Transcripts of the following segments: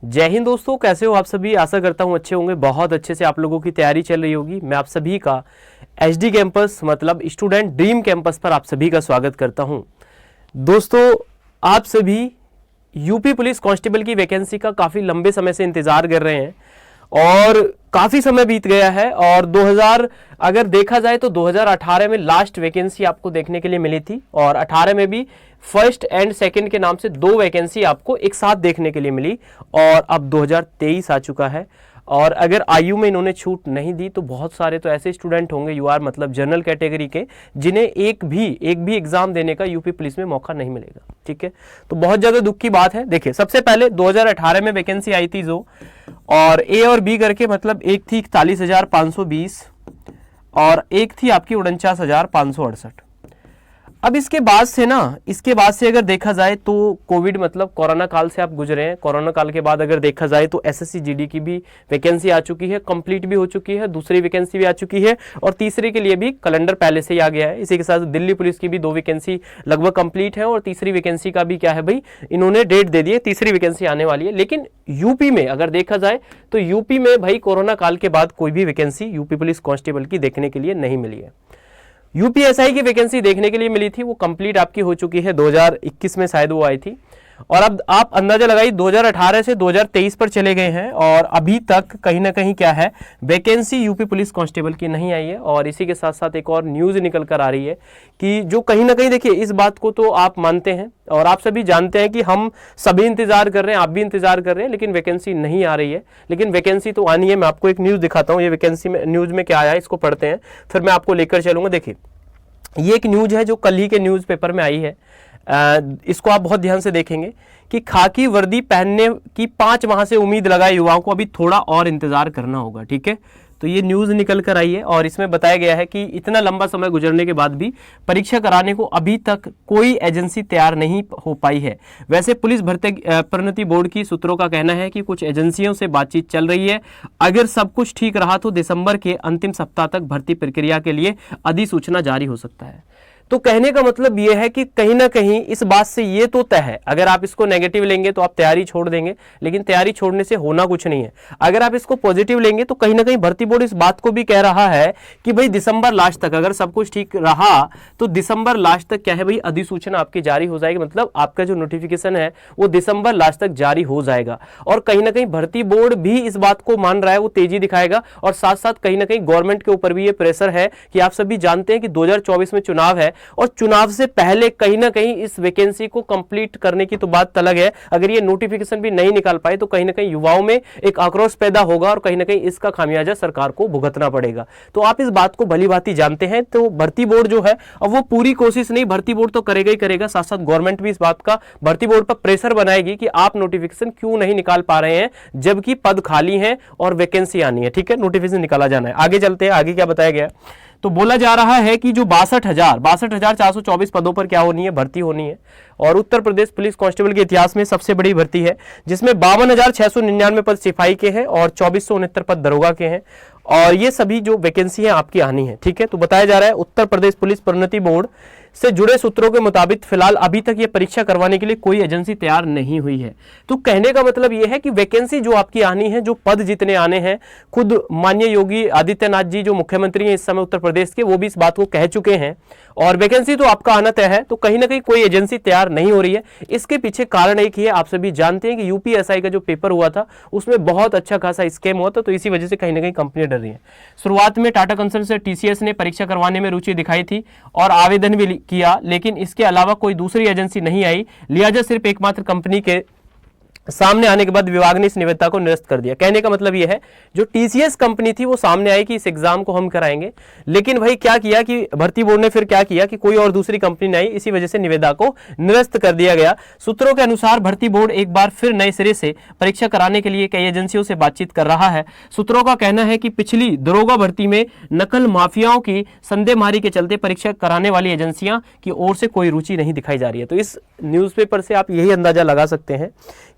जय हिंद दोस्तों, कैसे हो आप सभी। आशा करता हूं अच्छे होंगे। बहुत अच्छे से आप लोगों की तैयारी चल रही होगी। मैं आप सभी का एचडी कैंपस मतलब स्टूडेंट ड्रीम कैंपस पर आप सभी का स्वागत करता हूं। दोस्तों, आप सभी यूपी पुलिस कांस्टेबल की वैकेंसी का काफ़ी लंबे समय से इंतज़ार कर रहे हैं और काफ़ी समय बीत गया है। और 2000 अगर देखा जाए तो 2018 में लास्ट वैकेंसी आपको देखने के लिए मिली थी और 18 में भी फर्स्ट एंड सेकंड के नाम से 2 वैकेंसी आपको एक साथ देखने के लिए मिली। और अब 2023 आ चुका है और अगर आयु में इन्होंने छूट नहीं दी तो बहुत सारे तो ऐसे स्टूडेंट होंगे यूआर मतलब जनरल कैटेगरी के, जिन्हें एक भी एग्जाम देने का यूपी पुलिस में मौका नहीं मिलेगा। ठीक है, तो बहुत ज़्यादा दुख की बात है। देखिए, सबसे पहले 2018 में वैकेंसी आई थी जो, और ए और बी करके मतलब एक थी 41,520 और एक थी आपकी 49,568। अब इसके बाद से अगर देखा जाए तो कोविड मतलब कोरोना काल से आप गुजरे हैं। कोरोना काल के बाद अगर देखा जाए तो एसएससी जीडी की भी वैकेंसी आ चुकी है, कंप्लीट भी हो चुकी है, दूसरी वैकेंसी भी आ चुकी है और तीसरे के लिए भी कैलेंडर पहले से ही आ गया है। इसी के साथ दिल्ली पुलिस की भी 2 वैकेंसी लगभग कंप्लीट है और तीसरी वैकेंसी का भी क्या है भाई, इन्होंने डेट दे दी है, तीसरी वैकेंसी आने वाली है। लेकिन यूपी में अगर देखा जाए तो यूपी में भाई कोरोना काल के बाद कोई भी वैकेंसी यूपी पुलिस कांस्टेबल की देखने के लिए नहीं मिली है। यूपीएसआई की वैकेंसी देखने के लिए मिली थी, वो कंप्लीट आपकी हो चुकी है, 2021 में शायद वो आई थी। और अब आप अंदाजा लगाइए 2018 से 2023 पर चले गए हैं और अभी तक कहीं ना कहीं क्या है, वैकेंसी यूपी पुलिस कांस्टेबल की नहीं आई है। और इसी के साथ साथ एक और न्यूज़ निकल कर आ रही है कि जो कहीं ना कहीं, देखिए इस बात को तो आप मानते हैं और आप सभी जानते हैं कि हम सभी इंतजार कर रहे हैं, आप भी इंतजार कर रहे हैं, लेकिन वैकेंसी नहीं आ रही है। लेकिन वैकेंसी तो आनी है। मैं आपको एक न्यूज़ दिखाता हूँ, ये वैकेंसी में न्यूज़ में क्या आया है इसको पढ़ते हैं, फिर मैं आपको लेकर चलूंगा। देखिए, ये एक न्यूज़ है जो कल ही के न्यूज़पेपर में आई है। इसको आप बहुत ध्यान से देखेंगे कि खाकी वर्दी पहनने की 5 माह से उम्मीद लगाए युवाओं को अभी थोड़ा और इंतजार करना होगा। ठीक है, तो ये न्यूज़ निकल कर आई है और इसमें बताया गया है कि इतना लंबा समय गुजरने के बाद भी परीक्षा कराने को अभी तक कोई एजेंसी तैयार नहीं हो पाई है। वैसे पुलिस भर्ती प्रोन्नति बोर्ड की सूत्रों का कहना है कि कुछ एजेंसियों से बातचीत चल रही है। अगर सब कुछ ठीक रहा तो दिसंबर के अंतिम सप्ताह तक भर्ती प्रक्रिया के लिए अधिसूचना जारी हो सकता है। तो कहने का मतलब यह है कि कहीं ना कहीं इस बात से ये तो तय है, अगर आप इसको नेगेटिव लेंगे तो आप तैयारी छोड़ देंगे, लेकिन तैयारी छोड़ने से होना कुछ नहीं है। अगर आप इसको पॉजिटिव लेंगे तो कहीं ना कहीं भर्ती बोर्ड इस बात को भी कह रहा है कि भाई दिसंबर लास्ट तक अगर सब कुछ ठीक रहा तो दिसंबर लास्ट तक क्या है भाई, अधिसूचना आपकी जारी हो जाएगी। मतलब आपका जो नोटिफिकेशन है वो दिसंबर लास्ट तक जारी हो जाएगा। और कहीं ना कहीं भर्ती बोर्ड भी इस बात को मान रहा है, वो तेजी दिखाएगा। और साथ साथ कहीं ना कहीं गवर्नमेंट के ऊपर भी ये प्रेशर है कि आप सभी जानते हैं कि 2024 में चुनाव है और चुनाव से पहले कहीं ना कहीं इस वैकेंसी को कंप्लीट करने की तो बात अलग है। अगर ये नोटिफिकेशन भी नहीं निकाल पाए तो कहीं ना कहीं युवाओं में एक आक्रोश पैदा होगा और कहीं ना कहीं इसका खामियाजा सरकार को भुगतना पड़ेगा। तो आप इस बात को भली भांति जानते हैं। तो भर्ती बोर्ड जो है अब वो पूरी कोशिश नहीं, भर्ती बोर्ड तो करेगा ही करेगा, साथ साथ गवर्नमेंट भी इस बात का भर्ती बोर्ड पर प्रेशर बनाएगी कि आप नोटिफिकेशन क्यों नहीं निकाल पा रहे हैं जबकि पद खाली हैं और वैकेंसी आनी है। ठीक है, नोटिफिकेशन निकाला जाना है। आगे चलते हैं, आगे क्या बताया गया। तो बोला जा रहा है कि जो 62,424 पदों पर क्या होनी है, भर्ती होनी है। और उत्तर प्रदेश पुलिस कांस्टेबल के इतिहास में सबसे बड़ी भर्ती है, जिसमें 52,699 पद सिपाही के हैं और 2469 पद दरोगा के हैं। और ये सभी जो वैकेंसी है आपकी आनी है। ठीक है, तो बताया जा रहा है उत्तर प्रदेश पुलिस प्रोन्नति बोर्ड से जुड़े सूत्रों के मुताबिक फिलहाल अभी तक ये परीक्षा करवाने के लिए कोई एजेंसी तैयार नहीं हुई है। तो कहने का मतलब ये है कि वैकेंसी जो आपकी आनी है, जो पद जितने आने हैं, खुद माननीय योगी आदित्यनाथ जी जो मुख्यमंत्री हैं इस समय उत्तर प्रदेश के, वो भी इस बात को कह चुके हैं और वैकेंसी तो आपका आना तय है। तो कहीं ना कहीं कोई एजेंसी तैयार नहीं हो रही है। इसके पीछे कारण एक ही है, आप सभी जानते हैं कि यूपीएसआई का जो पेपर हुआ था उसमें बहुत अच्छा खासा स्कैम हुआ था। तो इसी वजह से कहीं ना कहीं कंपनी डर रही है। शुरुआत में टाटा कंसर्न से टीसीएस ने परीक्षा करवाने में रुचि दिखाई थी और आवेदन भी किया, लेकिन इसके अलावा कोई दूसरी एजेंसी नहीं आई। लिहाजा सिर्फ एकमात्र कंपनी के सामने आने के बाद विभाग ने इस निविदा को निरस्त कर दिया। कहने का मतलब यह है, जो टीसीएस कंपनी थी वो सामने आई कि इस एग्जाम को हम कराएंगे, लेकिन भाई क्या किया कि भर्ती बोर्ड ने फिर क्या किया कि कोई और दूसरी कंपनी नहीं आई, इसी वजह से निविदा को निरस्त कर दिया गया। सूत्रों के अनुसार भर्ती बोर्ड एक बार फिर नए सिरे से परीक्षा कराने के लिए कई एजेंसियों से बातचीत कर रहा है। सूत्रों का कहना है कि पिछली दरोगा भर्ती में नकल माफियाओं की संदेहमारी के चलते परीक्षा कराने वाली एजेंसियां की ओर से कोई रुचि नहीं दिखाई जा रही है। तो इस न्यूज़पेपर से आप यही अंदाजा लगा सकते हैं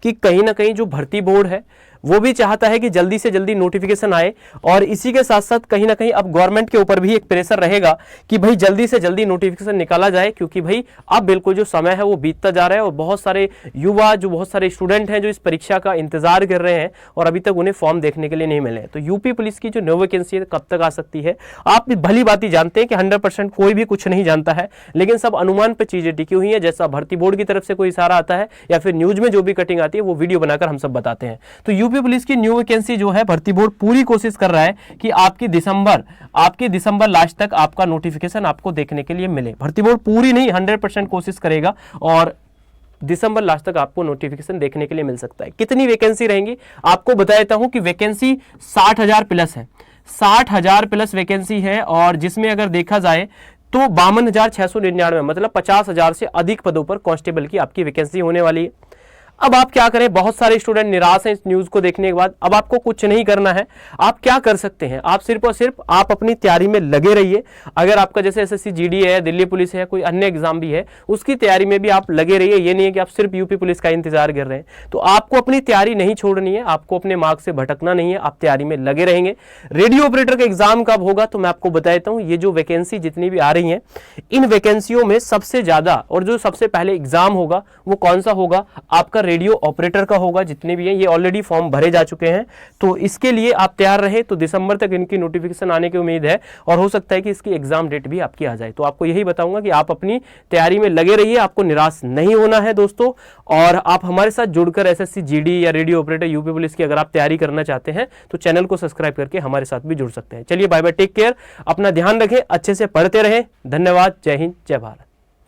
कि कहीं ना कहीं जो भर्ती बोर्ड है वो भी चाहता है कि जल्दी से जल्दी नोटिफिकेशन आए। और इसी के साथ साथ कहीं ना कहीं अब गवर्नमेंट के ऊपर भी एक प्रेशर रहेगा कि भाई जल्दी से जल्दी नोटिफिकेशन निकाला जाए, क्योंकि भाई अब बिल्कुल जो समय है वो बीतता जा रहा है और बहुत सारे युवा, जो बहुत सारे स्टूडेंट हैं जो इस परीक्षा का इंतजार कर रहे हैं और अभी तक उन्हें फॉर्म देखने के लिए नहीं मिले। तो यूपी पुलिस की जो न्यू वैकेंसी है कब तक आ सकती है, आप भी भली बात ही जानते हैं कि 100% कोई भी कुछ नहीं जानता है, लेकिन सब अनुमान पर चीजें टिकी हुई है। जैसा भर्ती बोर्ड की तरफ से कोई इशारा आता है या फिर न्यूज में जो भी कटिंग आती है वो वीडियो बनाकर हम सब बताते हैं। तो यूपी पुलिस की न्यू वैकेंसी जो है भर्ती बोर्ड पूरी कोशिश कर रहा है कि आपकी दिसंबर लास्ट तक आपका नोटिफिकेशन आपको देखने के लिए मिले। भर्ती बोर्ड पूरी नहीं 100% कोशिश करेगा और दिसंबर लास्ट तक आपको नोटिफिकेशन देखने के लिए मिल सकता है। कितनी वैकेंसी रहेंगी आपको बता देता हूं कि वैकेंसी 60,000 प्लस है, 60,000 प्लस वैकेंसी है। और जिसमें अगर देखा जाए तो 52,699 मतलब 50,000 से अधिक पदों पर कांस्टेबल की आपकी वैकेंसी होने वाली है। अब आप क्या करें, बहुत सारे स्टूडेंट निराश हैं इस न्यूज को देखने के बाद। अब आपको कुछ नहीं करना है, आप क्या कर सकते हैं, आप सिर्फ और सिर्फ आप अपनी तैयारी में लगे रहिए। अगर आपका जैसे एसएससी जीडी है, दिल्ली पुलिस है, कोई अन्य एग्जाम भी है, उसकी तैयारी में भी आप लगे रहिए। ये नहीं है कि आप सिर्फ यूपी पुलिस का इंतजार कर रहे हैं। तो आपको अपनी तैयारी नहीं छोड़नी है, आपको अपने मार्ग से भटकना नहीं है, आप तैयारी में लगे रहेंगे। रेडियो ऑपरेटर का एग्जाम कब होगा तो मैं आपको बता देता हूं। ये जो वैकेंसी जितनी भी आ रही है, इन वैकेंसियों में सबसे ज्यादा और जो सबसे पहले एग्जाम होगा वो कौन सा होगा, आपका रेडियो ऑपरेटर का होगा। जितने भी हैं ये ऑलरेडी फॉर्म भरे जा चुके हैं, तो इसके लिए आप तैयार रहे। तो दिसंबर तक इनकी नोटिफिकेशन आने की उम्मीद है और हो सकता है कि इसकी एग्जाम डेट भी आपकी आ जाए। तो आपको यही बताऊंगा कि आप अपनी तैयारी में लगे रहिए, आपको निराश नहीं होना है दोस्तों। और आप हमारे साथ जुड़कर एसएससी जीडी या रेडियो ऑपरेटर यूपी पुलिस की अगर आप तैयारी करना चाहते हैं तो चैनल को सब्सक्राइब करके हमारे साथ भी जुड़ सकते हैं। चलिए बाय बाय, टेक केयर, अपना ध्यान रखें, अच्छे से पढ़ते रहें। धन्यवाद, जय हिंद, जय भारत।